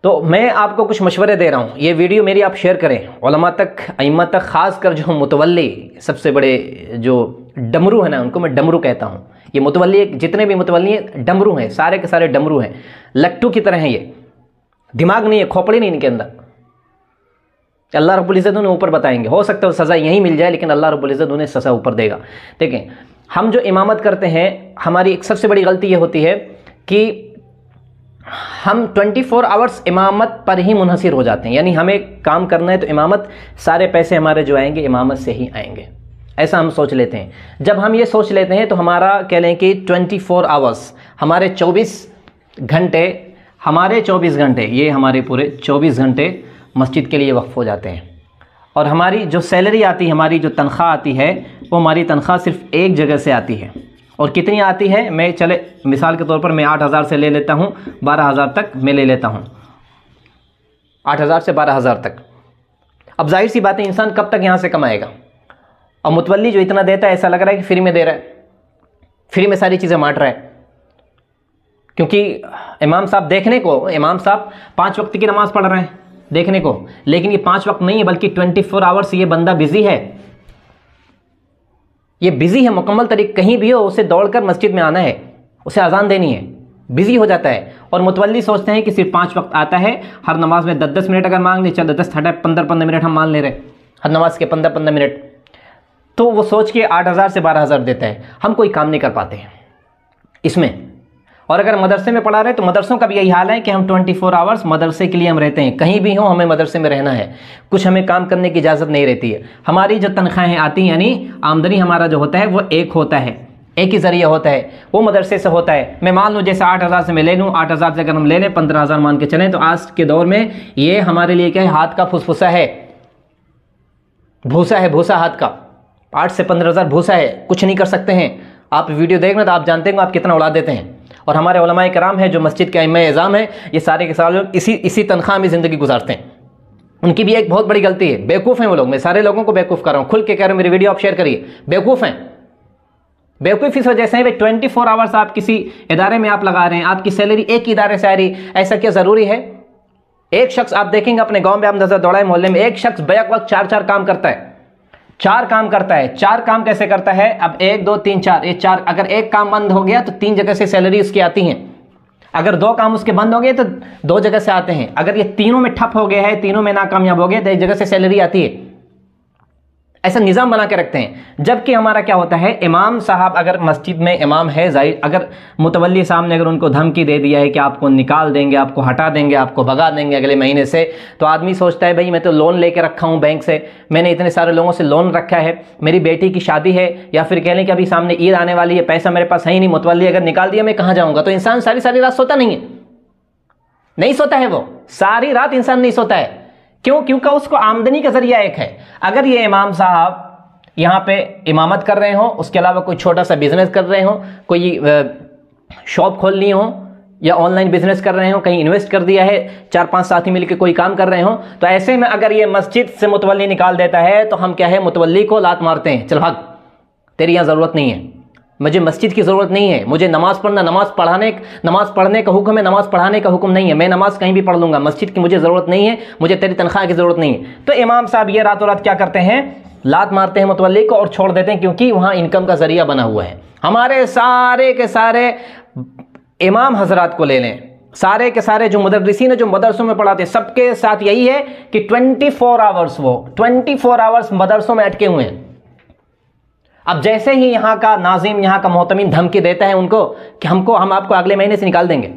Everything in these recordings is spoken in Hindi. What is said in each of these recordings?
तो मैं आपको कुछ मशवरे दे रहा हूँ, ये वीडियो मेरी आप शेयर करें उलमा तक, अइम्मा तक, ख़ास कर जो मुतवल्ली सबसे बड़े जो डमरू है ना, उनको मैं डमरू कहता हूँ। ये मुतवल्ली जितने भी मुतवल्ली हैं डमरू हैं, सारे के सारे डमरू हैं, लट्टू की तरह हैं। ये दिमाग नहीं है, खोपड़ी नहीं इनके अंदर। अल्लाह रब्बुल इज़्ज़त उन्हें ऊपर बताएंगे। हो सकता है सज़ा यहीं मिल जाए, लेकिन अल्लाह रब्बुल इज़्ज़त उन्हें सज़ा ऊपर देगा। देखें, हम जो इमामत करते हैं, हमारी एक सबसे बड़ी गलती ये होती है कि हम 24 आवर्स इमामत पर ही मुनहसिर हो जाते हैं। यानी हमें काम करना है तो इमामत, सारे पैसे हमारे जो आएंगे इमामत से ही आएंगे, ऐसा हम सोच लेते हैं। जब हम ये सोच लेते हैं तो हमारा कह लें कि 24 आवर्स, हमारे 24 घंटे, ये हमारे पूरे 24 घंटे मस्जिद के लिए वक्फ हो जाते हैं। और हमारी जो सैलरी आती है, हमारी जो तनख्वाह आती है, वो हमारी तनख्वाह सिर्फ एक जगह से आती है। और कितनी आती है, मैं चले मिसाल के तौर पर मैं 8,000 से ले लेता हूँ, 12,000 तक मैं ले लेता हूँ, 8,000 से 12,000 तक। अब जाहिर सी बात है, इंसान कब तक यहाँ से कमाएगा। और मुतवल्ली जो इतना देता है, ऐसा लग रहा है कि फ्री में दे रहा है, फ्री में सारी चीज़ें बांट रहा है। क्योंकि इमाम साहब देखने को, इमाम साहब 5 वक्त की नमाज़ पढ़ रहे हैं देखने को, लेकिन ये 5 वक्त नहीं है, बल्कि 24 आवर्स ये बंदा बिजी है। ये बिजी है मुकम्मल तरीके, कहीं भी हो उसे दौड़कर मस्जिद में आना है, उसे अजान देनी है, बिजी हो जाता है। और मुतवल्ली सोचते हैं कि सिर्फ 5 वक्त आता है, हर नमाज में 10-10 मिनट अगर मांग ले, चलो 10 हटा 15-15 मिनट हम मान ले रहे, हर नमाज के 15-15 मिनट, तो वो सोच के 8,000 से 12,000 देता है। हम कोई काम नहीं कर पाते हैं इसमें। और अगर मदरसे में पढ़ा रहे तो मदरसों का भी यही हाल है कि हम 24 आवर्स मदरसे के लिए हम रहते हैं, कहीं भी हो हमें मदरसे में रहना है, कुछ हमें काम करने की इजाज़त नहीं रहती है। हमारी जो तनख्वाहें आती हैं, यानी आमदनी हमारा जो होता है वो एक होता है, एक ही ज़रिया होता है, वो मदरसे से होता है। मैं मान लूँ जैसे 8,000 से मैं ले लूँ, 8,000 से अगर हम ले लें 15,000 मान के चलें, तो आज के दौर में ये हमारे लिए क्या है, हाथ का फुसफुसा है, भूसा है, भूसा हाथ का। 8 से 15,000 भूसा है, कुछ नहीं कर सकते हैं। आप वीडियो देख रहे तो आप जानते हैं आप कितना उड़ा देते हैं। और हमारे उलमाए कराम हैं जो मस्जिद के इमाम एज़ाम हैं, ये सारे के सारे लोग इसी तनख्वाह में ज़िंदगी गुजारते हैं। उनकी भी एक बहुत बड़ी गलती है, बेवकूफ़ हैं वो लोग। मैं सारे लोगों को बेवकूफ़ कर रहा हूँ, खुल के कह रहा हूँ, मेरी वीडियो आप शेयर करिए। बेवकूफ़ हैं, बेवकूफ़ इस वजह से है, 24 आवर्स आप किसी इदारे में आप लगा रहे हैं, आपकी सैलरी एक ही इदारे से आ रही, ऐसा क्या ज़रूरी है? एक शख्स आप देखेंगे अपने गाँव में, आप नजर दौड़ाए मोहल्ले में, एक शख्स बैक वक्त 4-4 काम करता है, 4 काम करता है। 4 काम कैसे करता है? अब 1 2 3 4, ये 4, अगर एक काम बंद हो गया तो 3 जगह से सैलरी उसकी आती है। अगर 2 काम उसके बंद हो गए तो 2 जगह से आते हैं। अगर ये तीनों में ठप हो गया है, तीनों में नाकामयाब हो गए, तो 1 जगह से सैलरी आती है। ऐसा निज़ाम बना के रखते हैं। जबकि हमारा क्या होता है, इमाम साहब अगर मस्जिद में इमाम है, जाहिर अगर मुतवल्ली साहब ने अगर उनको धमकी दे दिया है कि आपको निकाल देंगे, आपको हटा देंगे, आपको भगा देंगे अगले महीने से, तो आदमी सोचता है भाई मैं तो लोन लेके रखा हूँ बैंक से, मैंने इतने सारे लोगों से लोन रखा है, मेरी बेटी की शादी है, या फिर कह लें कि अभी सामने ईद आने वाली है, पैसा मेरे पास है ही नहीं, मुतवल्ली अगर निकाल दिया मैं कहाँ जाऊँगा? तो इंसान सारी सारी रात सोता नहीं है, नहीं सोता है, वो सारी रात इंसान नहीं सोता है। क्यों? क्योंकि उसको आमदनी का जरिया एक है। अगर ये इमाम साहब यहाँ पे इमामत कर रहे हो, उसके अलावा कोई छोटा सा बिजनेस कर रहे हो, कोई शॉप खोल ली हो, या ऑनलाइन बिजनेस कर रहे हो, कहीं इन्वेस्ट कर दिया है, 4-5 साथी मिलकर कोई काम कर रहे हो, तो ऐसे में अगर ये मस्जिद से मुतवल्ली निकाल देता है तो हम क्या है, मुतवल्ली को लात मारते हैं, चल भाग, तेरी यहाँ ज़रूरत नहीं है, मुझे मस्जिद की ज़रूरत नहीं है, मुझे नमाज़ पढ़ना, नमाज़ पढ़ने का हुक्म है, नमाज़ पढ़ाने का हुक्म नहीं है, मैं नमाज़ कहीं भी पढ़ लूँगा, मस्जिद की मुझे ज़रूरत नहीं है, मुझे तेरी तनख्वाह की ज़रूरत नहीं है। तो इमाम साहब ये रातों रात क्या करते हैं, लात मारते हैं मुतवल्ली को और छोड़ देते हैं, क्योंकि वहाँ इनकम का ज़रिया बना हुआ है। हमारे सारे के सारे इमाम हजरात को ले लें, सारे के सारे जो मुदर्रिसीन जो मदरसों में पढ़ाते हैं, सबके साथ यही है कि 24 आवर्स वो 24 आवर्स मदरसों में अटके हुए हैं। अब जैसे ही यहाँ का नाजिम, यहाँ का मोहतमिम धमकी देता है उनको कि हम आपको अगले महीने से निकाल देंगे,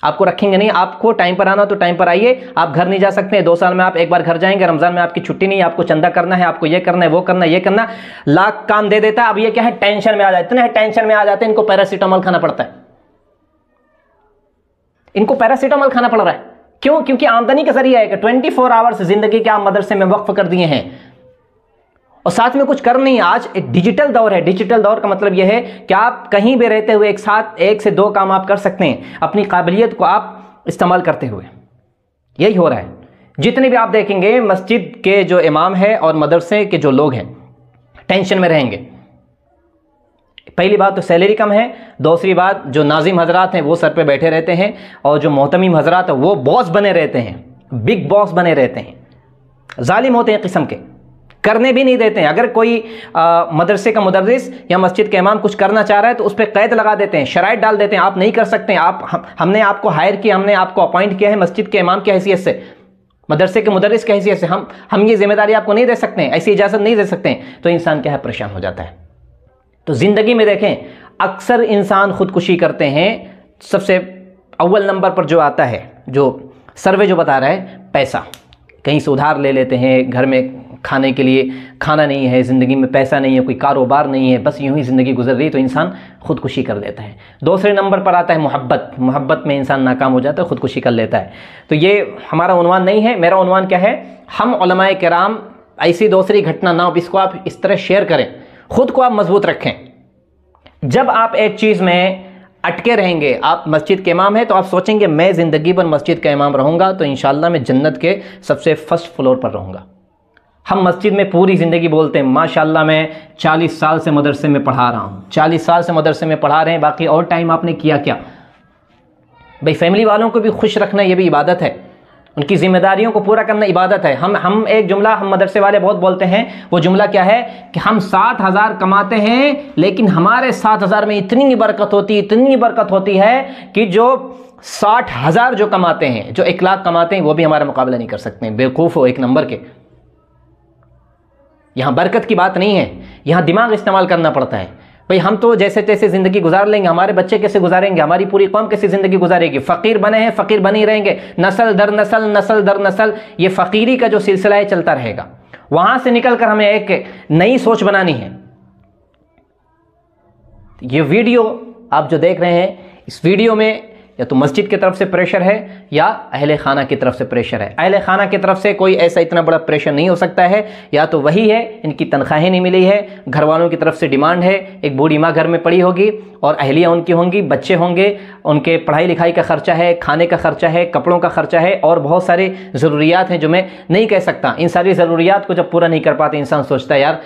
आपको रखेंगे नहीं, आपको टाइम पर आना तो टाइम पर आइए, आप घर नहीं जा सकते, 2 साल में आप एक बार घर जाएंगे, रमजान में आपकी छुट्टी नहीं, आपको चंदा करना है, आपको ये करना है, वो करना है, ये करना, लाख काम दे देता है। अब ये क्या है, टेंशन में आ जाते, इतने टेंशन में आ जाते हैं, इनको पैरासीटामोल खाना पड़ता है, इनको पैरासीटामोल खाना पड़ रहा है। क्यों? क्योंकि आमदनी का जरिया है कि 24 आवर्स जिंदगी के आप मदरसे में वक्फ कर दिए हैं और साथ में कुछ कर नहीं। आज एक डिजिटल दौर है, डिजिटल दौर का मतलब यह है कि आप कहीं भी रहते हुए एक साथ 1 से 2 काम आप कर सकते हैं, अपनी काबिलियत को आप इस्तेमाल करते हुए। यही हो रहा है। जितने भी आप देखेंगे मस्जिद के जो इमाम है और मदरसे के जो लोग हैं टेंशन में रहेंगे, पहली बात तो सैलरी कम है, दूसरी बात जो नाजिम हजरात हैं वो सर पे बैठे रहते हैं, और जो मोहतमीम हजरात हैं वो बॉस बने रहते हैं, बिग बॉस बने रहते हैं, जालिम होते हैं किस्म के, करने भी नहीं देते हैं। अगर कोई मदरसे का मुदर्रिस या मस्जिद का इमाम कुछ करना चाह रहा है तो उस पर कैद लगा देते हैं, शराइत डाल देते हैं, आप नहीं कर सकते हैं, हमने आपको हायर किया, हमने आपको अपॉइंट किया है मस्जिद के इमाम की हैसियत से, मदरसे के मुदर्रिस की हैसियत से, हम ये जिम्मेदारी आपको नहीं दे सकते हैं, ऐसी इजाज़त नहीं दे सकते हैं। तो इंसान क्या है, परेशान हो जाता है। तो ज़िंदगी में देखें, अक्सर इंसान खुदकुशी करते हैं। सबसे अव्वल नंबर पर जो आता है, जो सर्वे जो बता रहा है, पैसा। कहीं से उधार ले लेते हैं, घर में खाने के लिए खाना नहीं है, ज़िंदगी में पैसा नहीं है, कोई कारोबार नहीं है, बस यूं ही ज़िंदगी गुजर रही, तो इंसान खुदकुशी कर लेता है। दूसरे नंबर पर आता है मोहब्बत। मोहब्बत में इंसान नाकाम हो जाता है, खुदकुशी कर लेता है। तो ये हमारा उन्वान नहीं है। मेरा उन्वान क्या है, हम उलमाए किराम ऐसी दूसरी घटना ना हो, इसको आप इस तरह शेयर करें, खुद को आप मजबूत रखें। जब आप एक चीज़ में अटके रहेंगे, आप मस्जिद के इमाम हैं तो आप सोचेंगे मैं ज़िंदगी भर मस्जिद का इमाम रहूँगा तो इंशाअल्लाह मैं जन्नत के सबसे फर्स्ट फ्लोर पर रहूँगा। हम मस्जिद में पूरी ज़िंदगी बोलते हैं माशाअल्लाह मैं 40 साल से मदरसे में पढ़ा रहा हूँ, 40 साल से मदरसे में पढ़ा रहे हैं, बाकी और टाइम आपने किया क्या? भाई फैमिली वालों को भी खुश रखना ये भी इबादत है, उनकी जिम्मेदारियों को पूरा करना इबादत है। हम एक जुमला हम मदरसे वाले बहुत बोलते हैं, वो जुमला क्या है कि हम 7,000 कमाते हैं लेकिन हमारे 7,000 में इतनी बरकत होती है कि जो 60,000 जो कमाते हैं, जो 1 लाख कमाते हैं, वो भी हमारा मुकाबला नहीं कर सकते हैं। बेवकूफ़ हो एक नंबर के। यहाँ बरकत की बात नहीं है, यहाँ दिमाग इस्तेमाल करना पड़ता है। भाई हम तो जैसे तैसे ज़िंदगी गुजार लेंगे, हमारे बच्चे कैसे गुजारेंगे, हमारी पूरी कौम कैसे ज़िंदगी गुजारेगी? फ़कीर बने हैं, फ़कीर बने ही रहेंगे, नस्ल दर नस्ल ये फ़कीरी का जो सिलसिला है चलता रहेगा। वहाँ से निकल कर हमें एक नई सोच बनानी है। ये वीडियो आप जो देख रहे हैं, इस वीडियो में या तो मस्जिद की तरफ से प्रेशर है या अहले खाना की तरफ से प्रेशर है। अहले खाना की तरफ से कोई ऐसा इतना बड़ा प्रेशर नहीं हो सकता है, या तो वही है इनकी तनख्वाहें नहीं मिली है, घर वालों की तरफ से डिमांड है, एक बूढ़ी माँ घर में पड़ी होगी और अहलियाँ उनकी होंगी, बच्चे होंगे, उनके पढ़ाई लिखाई का खर्चा है, खाने का खर्चा है, कपड़ों का खर्चा है, और बहुत सारे ज़रूरियात हैं जो मैं नहीं कह सकता। इन सारी ज़रूरियात को जब पूरा नहीं कर पाते, इंसान सोचता है यार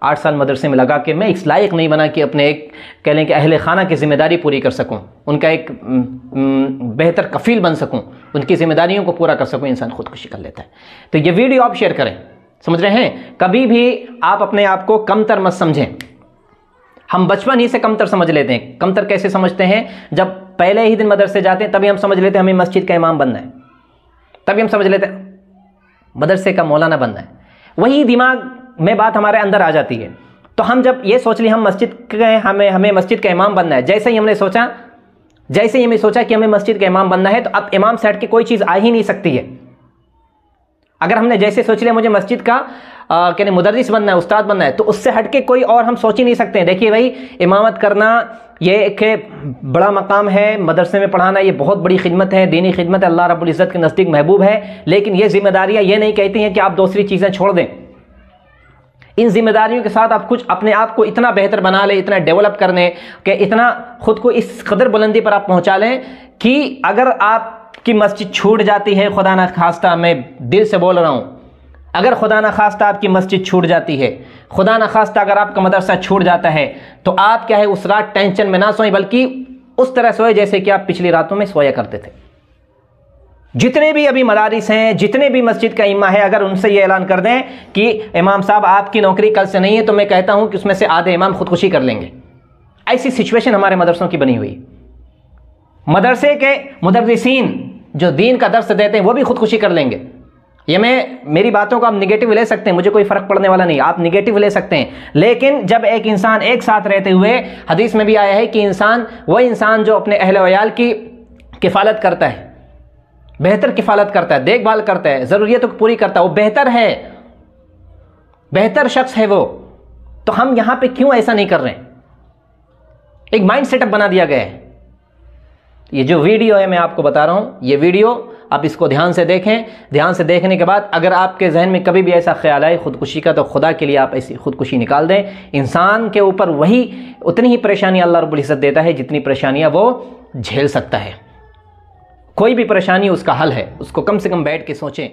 8 साल मदरसे में लगा के मैं इस लायक नहीं बना कि अपने एक कह लें कि अहले खाना की ज़िम्मेदारी पूरी कर सकूं, उनका एक बेहतर कफ़ील बन सकूं, उनकी ज़िम्मेदारियों को पूरा कर सकूं। इंसान खुदकुशी कर लेता है। तो ये वीडियो आप शेयर करें, समझ रहे हैं? कभी भी आप अपने आप को कमतर मत समझें। हम बचपन ही से कमतर समझ लेते हैं। कमतर कैसे समझते हैं? जब पहले ही दिन मदरसे जाते हैं तभी हम समझ लेते हैं हमें मस्जिद का इमाम बनना है, तभी हम समझ लेते हैं मदरसे का मौलाना बनना है। वही दिमाग में बात हमारे अंदर आ जाती है। तो हम जब ये सोच ली हम मस्जिद के हमें मस्जिद का इमाम बनना है, जैसे ही हमें सोचा कि हमें मस्जिद का इमाम बनना है, तो अब इमाम से हट के कोई चीज़ आ ही नहीं सकती है। अगर हमने जैसे सोच लिया मुझे मस्जिद का कहने मुदर्रिस बनना है, उस्ताद बनना है, तो उससे हट के कोई और हम सोच ही नहीं सकते हैं। देखिए भाई, इमामत करना ये एक बड़ा मकाम है, मदरसे में पढ़ाना ये बहुत बड़ी खिदमत है, दीनी खिदमत है, अल्लाह रब्बुल इज़्ज़त के नज़दीक महबूब है। लेकिन ये जिम्मेदारियाँ ये नहीं कहती हैं कि आप दूसरी चीज़ें छोड़ दें। इन जिम्मेदारियों के साथ आप कुछ अपने आप को इतना बेहतर बना लें, इतना डेवलप करने के, इतना खुद को इस कदर बुलंदी पर आप पहुंचा लें कि अगर आपकी मस्जिद छूट जाती है, खुदा ना खास्ता, मैं दिल से बोल रहा हूं, अगर खुदा ना खास्ता आपकी मस्जिद छूट जाती है, खुदा ना खास्ता अगर आपका मदरसा छूट जाता है, तो आप क्या है उस रात टेंशन में ना सोएं, बल्कि उस तरह सोए जैसे कि आप पिछली रातों में सोया करते थे। जितने भी अभी मदारिस हैं, जितने भी मस्जिद का इमाम है, अगर उनसे ये ऐलान कर दें कि इमाम साहब आपकी नौकरी कल से नहीं है, तो मैं कहता हूं कि उसमें से आधे इमाम खुदकुशी कर लेंगे। ऐसी सिचुएशन हमारे मदरसों की बनी हुई। मदरसे के मुदर्रिसीन जो दीन का दर्स देते हैं वो भी खुदकुशी कर लेंगे। ये मेरी बातों को आप निगेटिव ले सकते हैं, मुझे कोई फ़र्क पड़ने वाला नहीं, आप निगेटिव ले सकते हैं। लेकिन जब एक इंसान एक साथ रहते हुए, हदीस में भी आया है कि वह इंसान जो अपने अहले वयाल की किफ़ालत करता है, बेहतर किफ़ालत करता है, देखभाल करता है, ज़रूरियतों को पूरी करता है, वो बेहतर है, बेहतर शख्स है वो। तो हम यहाँ पे क्यों ऐसा नहीं कर रहे हैं? एक माइंड सेटअप बना दिया गया है। ये जो वीडियो है मैं आपको बता रहा हूँ, ये वीडियो आप इसको ध्यान से देखें। ध्यान से देखने के बाद अगर आपके जहन में कभी भी ऐसा ख्याल आए खुदकुशी का, तो खुदा के लिए आप ऐसी खुदकुशी निकाल दें। इंसान के ऊपर वही उतनी ही परेशानी अल्लाह रब्बुल इज़्ज़त देता है जितनी परेशानियाँ वो झेल सकता है। कोई भी परेशानी उसका हल है, उसको कम से कम बैठ के सोचें।